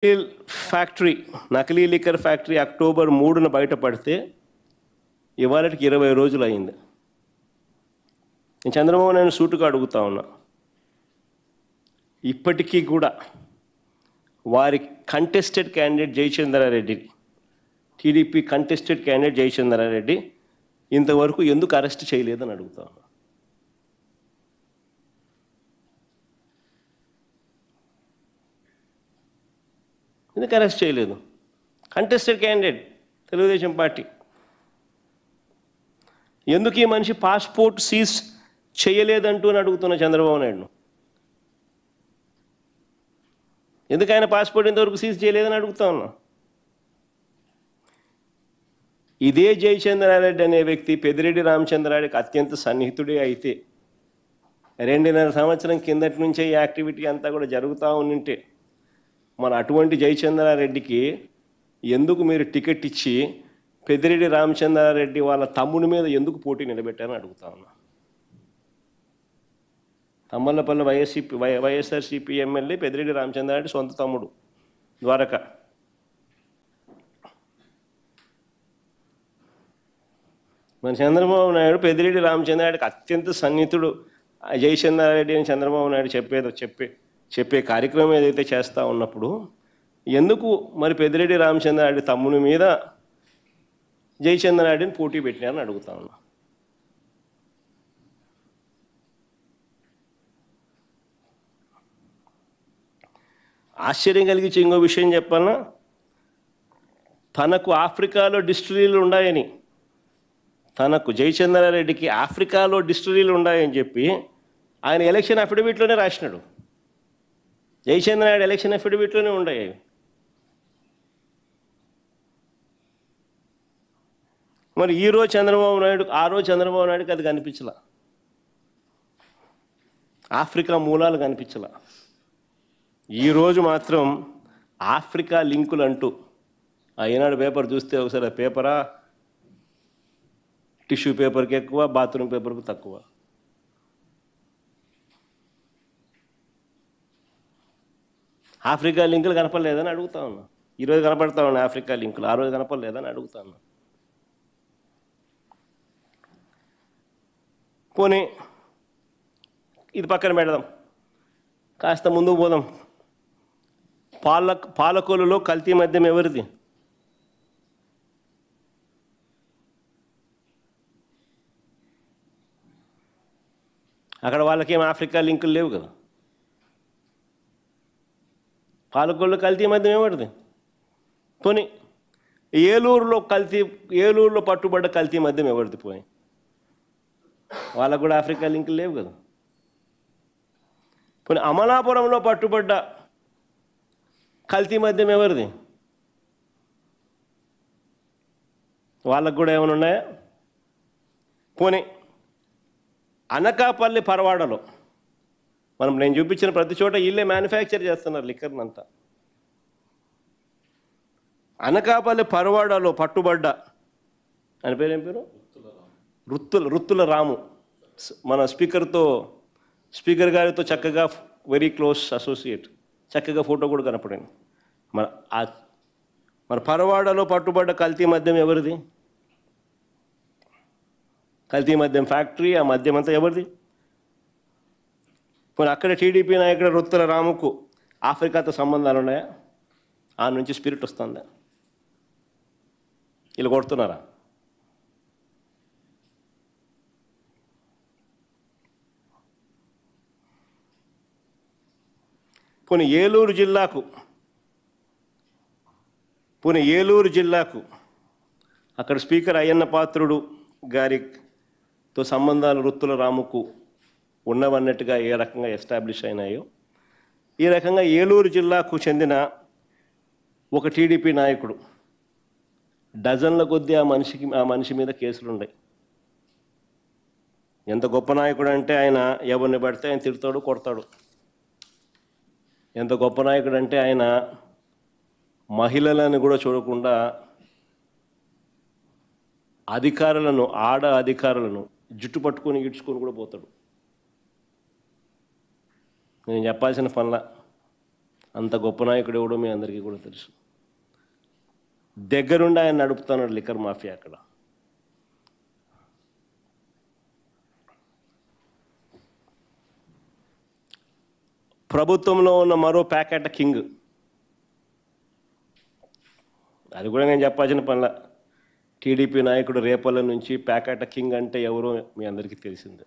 Factory నకిలీ liquor factory October 3న బయటపడితే ఇవాళకి 20 రోజులు అయింది. నేను చంద్రబాబు నాయుడు సూటుగా అడుగుతా ఉన్నా, ఇప్పటికీ కూడా వారి contested candidate Jayachandra Reddy, TDP contested candidate Jayachandra Reddy ఇంతవరకు ఎందుకు అరెస్ట్ చేయలేదని అడుగుతా ఉన్నా. ఎందుకు అరెస్ట్ చేయలేదు? Contested candidate Telugu Desam party. ఎందుకు ఈ మనిషి పాస్పోర్ట్ సీజ్ చేయలేదంటూ అని అడుగుతున్న చంద్రబాబు నాయుడును. ఎందుకు ఆయన పాస్పోర్ట్ ఇంతవరకు సీజ్ చేయలేదని అడుగుతా ఉన్నా. ఇదే జయచంద్రారెడ్డి అనే వ్యక్తి పెద్దిరెడ్డి రామచంద్రారెడ్డికి అత్యంత సన్నిహితుడే అయితే 2.5 సంవత్సరం కిందటి నుంచే ఈ యాక్టివిటీ అంతా కూడా జరుగుతూ ఉంటే మన అటువంటి జయచంద్రారెడ్డికి ఎందుకు మీరు టికెట్ ఇచ్చి పెద్దిరెడ్డి రామచంద్రారెడ్డి వాళ్ళ తమ్ముడి మీద ఎందుకు పోటీ నిలబెట్టారని అడుగుతా ఉన్నా. తమ్మలపల్లి వైఎస్ఆర్సీపీ ఎమ్మెల్యే పెద్దిరెడ్డి రామచంద్రారెడ్డి సొంత తమ్ముడు ద్వారక. మన చంద్రబాబు నాయుడు పెద్దిరెడ్డి రామచంద్రారెడ్డికి అత్యంత సన్నిహితుడు జయచంద్రారెడ్డి అని చంద్రబాబు నాయుడు చెప్పే కార్యక్రమం ఏదైతే చేస్తూ ఉన్నప్పుడు ఎందుకు మరి పెద్దిరెడ్డి రామచంద్రారెడ్డి తమ్ముని మీద జయచంద్రారెడ్డిని పోటీ పెట్టినారని అడుగుతా ఉన్నా. ఆశ్చర్యం కలిగించే ఇంకో విషయం చెప్పాలన్నా, తనకు ఆఫ్రికాలో డిస్టిలరీలు ఉన్నాయని, తనకు జయచంద్రారెడ్డికి ఆఫ్రికాలో డిస్టిలరీలు ఉన్నాయని చెప్పి ఆయన ఎలక్షన్ అఫిడవిట్లోనే రాసినాడు. జయచంద్రారెడ్డి ఎలక్షన్ అఫిడవిట్లోనే ఉన్నాయి. మరి ఈరోజు చంద్రబాబు నాయుడు, ఆ రోజు చంద్రబాబు నాయుడుకి అది కనిపించలా, ఆఫ్రికా మూలాలు కనిపించలా. ఈరోజు మాత్రం ఆఫ్రికా లింకులు అంటూ ఈనాడు పేపర్ చూస్తే ఒకసారి ఆ పేపరా టిష్యూ పేపర్కి ఎక్కువ, బాత్రూమ్ పేపర్కి తక్కువ. ఆఫ్రికా లింకులు కనపడలేదని అడుగుతా ఉన్నా. ఈరోజు కనపడతా ఉన్నాయి ఆఫ్రికా లింకులు, ఆ రోజు కనపడలేదని అడుగుతా ఉన్నా. పోనీ ఇది పక్కన పెడదాం, కాస్త ముందుకు పోదాం. పాలకొల్లులో కల్తీ మద్యం ఎవరిది? అక్కడ వాళ్ళకేం ఆఫ్రికా లింకులు లేవు కదా. పాలకొల్లు కల్తీ మద్యం ఎవరిది? పోనీ ఏలూరులో పట్టుబడ్డ కల్తీ మద్యం ఎవరిది? పోయి వాళ్ళకు కూడా ఆఫ్రికా లింకులు లేవు కదా. పోనీ అమలాపురంలో పట్టుబడ్డ కల్తీ మద్యం ఎవరిది? వాళ్ళకు కూడా ఏమైనా ఉన్నాయా? పోనీ అనకాపల్లి పరవాడలో నేను చూపించిన ప్రతి చోట వీళ్ళే మ్యానుఫ్యాక్చర్ చేస్తున్నారు లిక్కర్ని అంతా. అనకాపల్లి పరవాడలో పట్టుబడ్డ ఆయన పేరు ఏం పేరు? రుత్తుల రాము. మన స్పీకర్ గారితో చక్కగా వెరీ క్లోజ్ అసోసియేట్, చక్కగా ఫోటో కూడా కనపడింది. మన పరవాడలో పట్టుబడ్డ కల్తీ మద్యం ఎవరిది? కల్తీ మద్యం ఫ్యాక్టరీ, ఆ మద్యం అంతా ఎవరిది? పోనీ అక్కడ టీడీపీ నాయకుడు రుత్తుల రాముకు ఆఫ్రికాతో సంబంధాలు ఉన్నాయా? ఆ నుంచి స్పిరిట్ వస్తుందా? వీళ్ళు కొడుతున్నారా? పోనీ ఏలూరు జిల్లాకు అక్కడ స్పీకర్ అయ్యన్న పాత్రుడు గారితో సంబంధాలు రుత్తుల రాముకు ఉన్నవన్నట్టుగా ఏ రకంగా ఎస్టాబ్లిష్ అయినాయో, ఈ రకంగా ఏలూరు జిల్లాకు చెందిన ఒక టీడీపీ నాయకుడు డజన్ల కొద్దీ ఆ మనిషి మీద కేసులు ఉన్నాయి. ఎంత గొప్ప నాయకుడు అంటే ఆయన ఎవరిని పడితే ఆయన తిడతాడు, కొడతాడు. ఎంత గొప్ప నాయకుడు అంటే ఆయన మహిళలను కూడా చూడకుండా ఆడ అధికారులను జుట్టు పట్టుకొని ఈడ్చుకొని కూడా పోతాడు. నేను చెప్పాల్సిన పనుల అంత గొప్ప నాయకుడు ఎవడో మీ అందరికీ కూడా తెలుసు. దగ్గరుండి ఆయన నడుపుతున్నాడు లిక్కర్ మాఫియా అక్కడ. ప్రభుత్వంలో ఉన్న మరో ప్యాకెట్ కింగ్, అది కూడా నేను చెప్పాల్సిన పనిలా. టీడీపీ నాయకుడు రేపల్ల నుంచి ప్యాకెట్ కింగ్ అంటే ఎవరో మీ అందరికీ తెలిసిందే.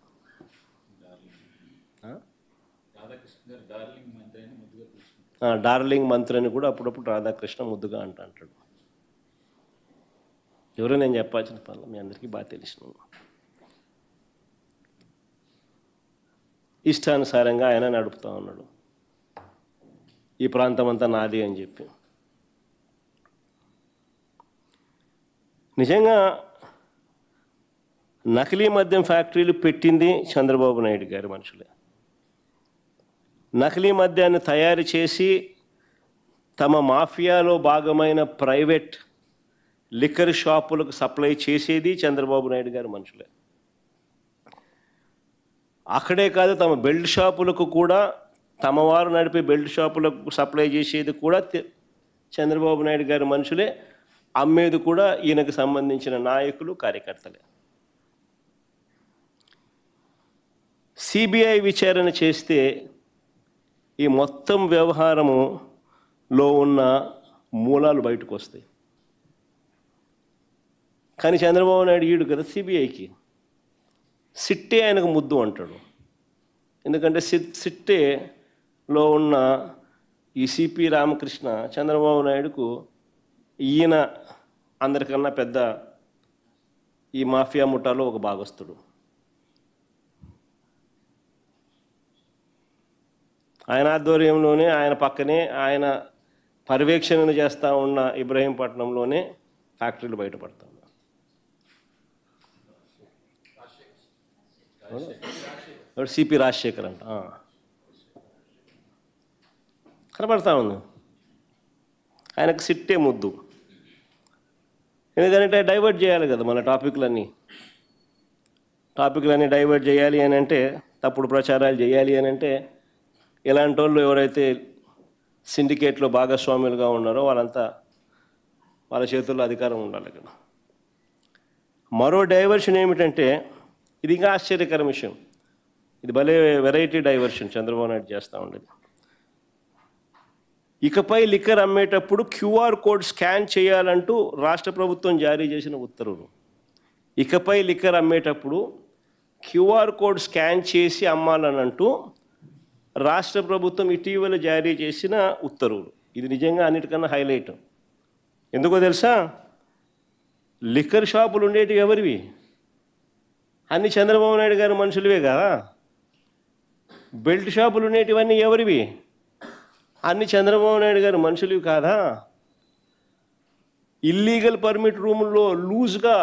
డార్లింగ్ మంత్రి అని కూడా అప్పుడప్పుడు రాధాకృష్ణ ముద్దుగా అంటాడు. ఎవరో నేను చెప్పాల్సిన పనులు మీ అందరికీ బాగా తెలిసిన. ఇష్టానుసారంగా ఆయన నడుపుతా ఉన్నాడు, ఈ ప్రాంతం అంతా నాది అని చెప్పి. నిజంగా నకిలీ మద్యం ఫ్యాక్టరీలు పెట్టింది చంద్రబాబు నాయుడు గారి మనుషులే. నకిలీ మద్యాన్ని తయారు చేసి తమ మాఫియాలో భాగమైన ప్రైవేట్ లిక్కర్ షాపులకు సప్లై చేసేది చంద్రబాబు నాయుడు గారి మనుషులే. అక్కడే కాదు, తమ బెల్ట్ షాపులకు కూడా, తమ వారు నడిపే బెల్ట్ షాపులకు సప్లై చేసేది కూడా చంద్రబాబు నాయుడు గారి మనుషులే. అమ్మేది కూడా ఈయనకు సంబంధించిన నాయకులు, కార్యకర్తలే. సిబిఐ విచారణ చేస్తే ఈ మొత్తం వ్యవహారములో ఉన్న మూలాలు బయటకు వస్తాయి. కానీ చంద్రబాబు నాయుడు ఈడు కదా సిబిఐకి, సిట్టే ఆయనకు ముద్దు అంటాడు. ఎందుకంటే సిట్టేలో ఉన్న ఈ సిపి రామకృష్ణ చంద్రబాబు నాయుడుకు ఈయన అందరికన్నా పెద్ద ఈ మాఫియా ముఠాలో ఒక భాగస్తుడు. ఆయన ఆధ్వర్యంలోనే, ఆయన పక్కనే, ఆయన పర్యవేక్షణ చేస్తూ ఉన్న ఇబ్రహీంపట్నంలోనే ఫ్యాక్టరీలు బయటపడతా ఉన్నాయి. సిపి రాజశేఖర్ అంట కనపడతా ఉంది. ఆయనకు సిట్టే ముద్దు. ఎందుకంటే డైవర్ట్ చేయాలి కదా మన టాపిక్లన్నీ డైవర్ట్ చేయాలి అని అంటే, తప్పుడు ప్రచారాలు చేయాలి అని అంటే, ఇలాంటి వాళ్ళు ఎవరైతే సిండికేట్లో భాగస్వాములుగా ఉన్నారో వాళ్ళంతా వాళ్ళ చేతుల్లో అధికారం ఉండాలి కదా. మరో డైవర్షన్ ఏమిటంటే, ఇది ఇంకా ఆశ్చర్యకర విషయం, ఇది భలే వెరైటీ డైవర్షన్ చంద్రబాబు నాయుడు చేస్తూ ఉండేది. ఇకపై లిక్కర్ అమ్మేటప్పుడు క్యూఆర్ కోడ్ స్కాన్ చేయాలంటూ రాష్ట్ర ప్రభుత్వం జారీ చేసిన ఉత్తర్వులు. ఇకపై లిక్కర్ అమ్మేటప్పుడు క్యూఆర్ కోడ్ స్కాన్ చేసి అమ్మాలనంటూ రాష్ట్ర ప్రభుత్వం ఇటీవల జారీ చేసిన ఉత్తర్వులు. ఇది నిజంగా అన్నిటికన్నా హైలైట్. ఎందుకో తెలుసా? లిక్కర్ షాపులు ఉండేటివి ఎవరివి? అన్ని చంద్రబాబు నాయుడు గారి మనుషులవే కదా. బెల్ట్ షాపులు ఉండేటివన్నీ ఎవరివి? అన్ని చంద్రబాబు నాయుడు గారి మనుషులు కాదా. ఇల్లీగల్ పర్మిట్ రూముల్లో లూజ్గా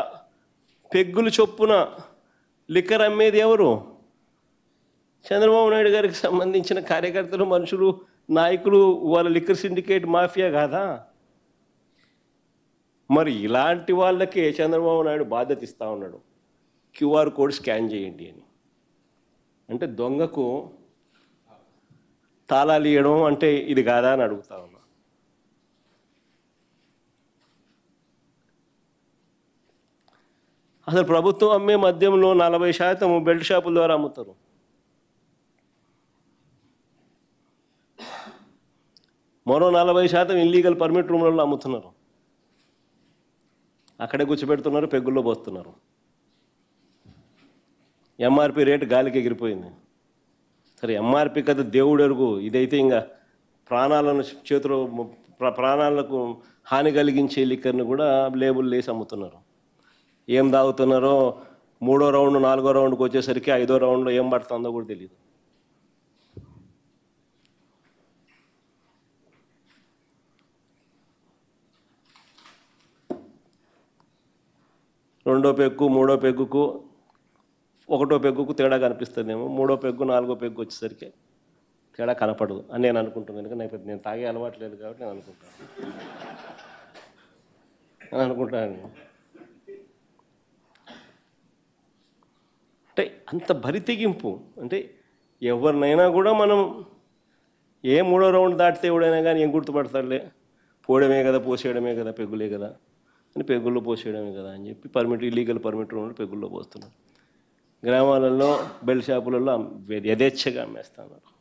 పెగ్గులు చొప్పున లిక్కర్ అమ్మేది ఎవరు? చంద్రబాబు నాయుడు గారికి సంబంధించిన కార్యకర్తలు, మనుషులు, నాయకులు, వాళ్ళ లిక్కర్ సిండికేట్ మాఫియా కాదా. మరి ఇలాంటి వాళ్ళకే చంద్రబాబు నాయుడు బాధ్యత ఇస్తూ ఉన్నాడు, క్యూఆర్ కోడ్ స్కాన్ చేయండి అని. అంటే దొంగకు తాళాలు ఇవ్వడం అంటే ఇది కాదా అని అడుగుతా ఉన్నా. అసలు ప్రభుత్వం అమ్మే మద్యంలో 40% బెల్ట్ షాపుల ద్వారా అమ్ముతారు. మరో 40% ఇల్లీగల్ పర్మిట్ రూమ్లలో అమ్ముతున్నారు. అక్కడే కూర్చోబెడుతున్నారు, పెగ్గుల్లో పోస్తున్నారు. ఎంఆర్పి రేటు గాలికి ఎగిరిపోయింది. సరే, ఎంఆర్పి కదా దేవుడు ఎరుగు. ఇదైతే ఇంకా ప్రాణాలకు హాని కలిగించే లిక్కర్ని కూడా లేబుల్ వేసి అమ్ముతున్నారు. ఏం తాగుతున్నారో 3వ రౌండ్ 4వ రౌండ్కి వచ్చేసరికి 5వ రౌండ్లో ఏం పడుతుందో కూడా తెలియదు. రెండో పెగ్గు 3వ పెగ్గుకు 1వ పెగ్గుకు తేడా కనిపిస్తుందేమో, 3వ పెగ్గు 4వ పెగ్గు వచ్చేసరికి తేడా కనపడదు అని నేను అనుకుంటున్నాను. ఎందుకంటే నేను తాగే అలవాటు లేదు కాబట్టి నేను అనుకుంటాను. అంటే అంత బరి తెగింపు. అంటే ఎవరినైనా కూడా మనం ఏ మూడో రౌండ్ దాటితే ఎవడైనా కానీ ఏం గుర్తుపడతాడులే, పోవడమే కదా, పోసేయడమే కదా, పెగ్గులే కదా అని పెగ్గుల్లో పోసేయడమే కదా అని చెప్పి ఇల్లీగల్ పర్మిట్ రౌండ్ పెగ్గుల్లో పోస్తున్నారు. గ్రామాలలో బెల్ట్ షాపులలో యథేచ్ఛగా అమ్మేస్తున్నారు.